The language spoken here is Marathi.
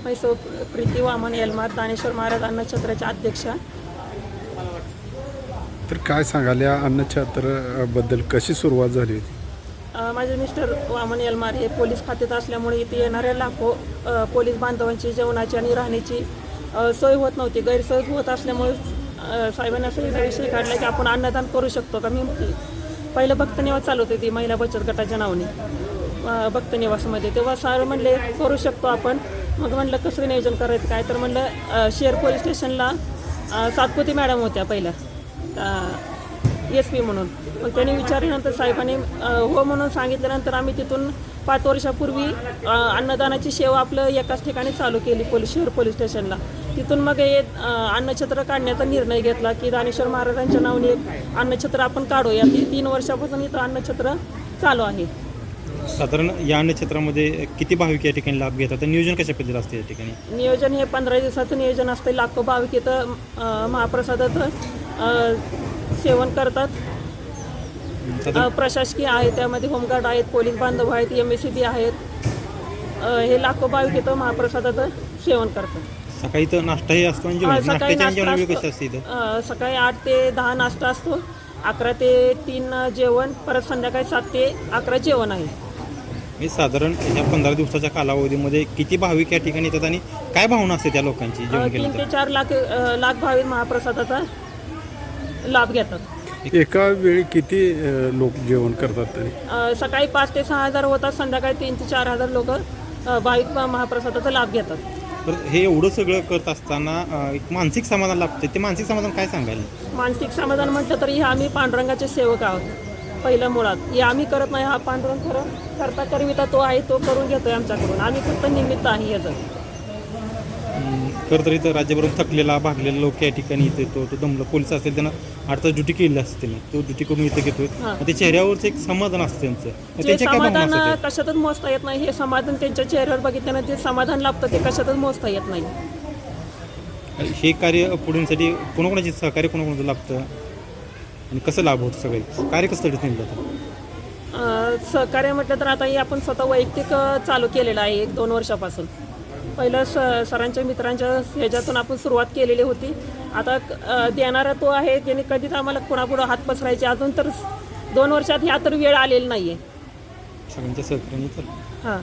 मी सौ प्रीती वामन एलमार, दानेश्वर महाराज अन्नछत्राच्या अध्यक्षा. तर काय सांगाल या अन्नछत्राबद्दल कशी सुरुवात झाली होती? माझे मिस्टर वामन एलमार हे पोलीस खात्यात असल्यामुळे इथे येणाऱ्या लाखो पोलीस बांधवांची जेवणाची आणि राहण्याची सोय होत नव्हती. गैरसोय होत असल्यामुळे साहेबांनी असं विषय काढला की आपण अन्नदान करू शकतो का. मी पहिलं भक्त निवास चालवत होती महिला बचत गटाच्या नावाने भक्त निवासमध्ये. तेव्हा सर म्हणले करू शकतो आपण. मग म्हणलं कसं नियोजन करायचं काय, तर म्हणलं शेअर पोलीस स्टेशनला सातपुते मॅडम होत्या पहिल्या SP म्हणून. मग त्यांनी विचारल्यानंतर साहेबांनी हो म्हणून सांगितल्यानंतर आम्ही तिथून 5 वर्षापूर्वी अन्नदानाची सेवा आपलं एकाच ठिकाणी चालू केली शेअर पोलीस स्टेशनला. तिथून मग हे अन्नछत्र काढण्याचा निर्णय घेतला की दानेश्वर महाराजांच्या नावाने एक अन्नछत्र आपण काढूया. 3 वर्षापासून इथं अन्नछत्र चालू आहे. साधारण या अन्नछत्रामध्ये किती भाविक या ठिकाणी लाभ घेतात आणि नियोजन कशा पद्धतीचं असतं या ठिकाणी? नियोजन हे 15 दिवसाचं नियोजन असतं. लाखो भाविक इथं महाप्रसादाचं सेवन करतात. प्रशासकीय आहे, त्यामध्ये होमगार्ड आहेत, पोलीस बांधव आहेत, MSCB आहेत. हे लाखो भाविक इथं महाप्रसादाचं सेवन करतात. सकाळी तर नाश्ताही असतो आणि सकाळी जेवण नाश्ता कशी असते इथं? सकाळी 8 ते 10 नाश्ता असतो, 11 ते 3 जेवण, परत संध्याकाळी 7 ते 11 जेवण आहे. मी साधारण ह्या 15 दिवसाच्या कालावधीमध्ये किती भाविक या ठिकाणी येतात आणि काय भावना असते त्या लोकांची जेवण 3 केलं ते 4 लाख भाविक महाप्रसादाचा लाभ घेतात. एका वेळी किती लोक जेवण करतात तरी? सकाळी 5 ते 6 हजार होतात, संध्याकाळी 3 ते 4 हजार लोक भाविक महाप्रसादाचा लाभ घेतात. तर हे एवढं सगळं करत असताना एक मानसिक समाधान लाभते. ते मानसिक समाधान काय सांगाल? मानसिक समाधान म्हटलं तरी हे आम्ही पांडुरंगाचे सेवक आहोत पहिलं मुळात. हे आम्ही करत नाही, हा पांडुरंग करता करविता तो आहे, तो करून घेतोय आमच्याकडून. आम्ही फक्त निमित्त आहे याचं. खरं तर इथं राज्यभरून थकलेला भागलेला लोक या ठिकाणी इथे तो दमलं पोलीस असेल त्यांना 8 तास ड्युटी केलेली असते त्यांनी, तो ड्युटी करून इथे घेतोय. ते चेहऱ्यावरचं एक समाधान असतं त्यांचं. जे त्यांच्या काय भावना समाधान असतात? कशातच मोजता येत नाही. हे समाधान त्यांच्या चेहऱ्यावर बघितल्यानं जे समाधान लाभतं ते कशातच मोजता येत नाही. हे कार्य पुढींसाठी कोणाकोणाचे सहकार्य कोणाकोणाचं लागतं आणि कसं लाभ होतं? सगळे कार्य कसं नेलं जातं? सहकार्य म्हटलं तर आता हे आपण स्वतः वैयक्तिक चालू केलेलं आहे 1-2 वर्षापासून. पहिलं सरांच्या मित्रांच्या ह्याच्यातून आपण सुरुवात केलेली होती. आता देणारा तो आहे ज्याने कधीच आम्हाला कोणापुढं हात पसरायचे. अजून तर 2 वर्षात ह्या तर वेळ आलेली नाही आहे. सगळ्यांच्या सहकार्याने तर हां.